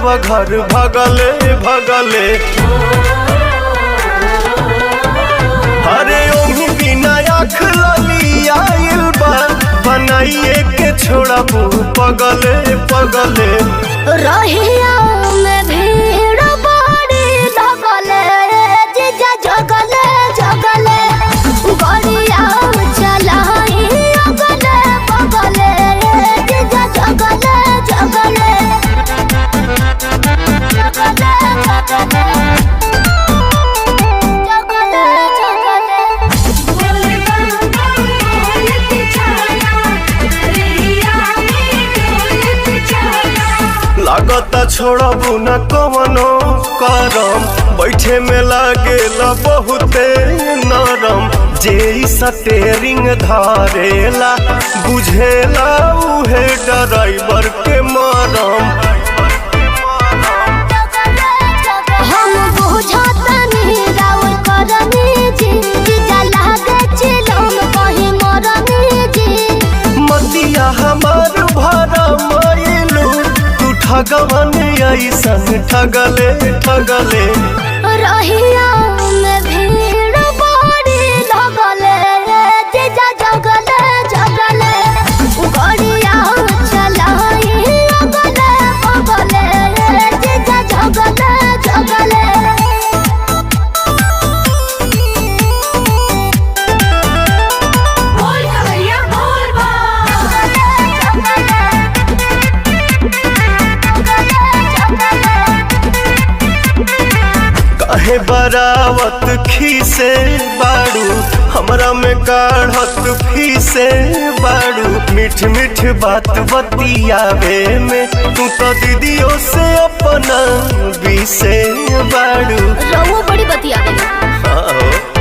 देवघर भगले भगले। अरे ओही बिना आँख लली आइल बा, बनाइए के छोड़बू पगले पगले। रहिया में भीड़ बड़ी लगले, जीजा जगले जगले, गड़िया चलाई अगले बगले, जीजा जगले जगले जगले जगले लागता छोड़बू न कवनो करम, बैठे में लागेला बहुते नरम। जे स्टेरिंग धारेला बुझेला उहे ड्राइवर के मरम। हम बुझतनी राउर करनी जी, जीजा लागे चिलम कहीं मरनी जी। मतिया हमार भरा मायलू, तू ठगवन ऐसन ठगले ठगले। रहिया में भीड़ बड़ी लगले, जीजा जगले जगले, गड़िया चलाई अगले बगले, जीजा जगले जगले। काहे बरावत खीसे बाड़ू, हमरा में काढ़त फीसे बाड़ू। मीठ मीठ बात बतियावे में तू तो दीदियों से अपना बीसे बाड़ू। रहुआ बड़ी बतिया। हाँ।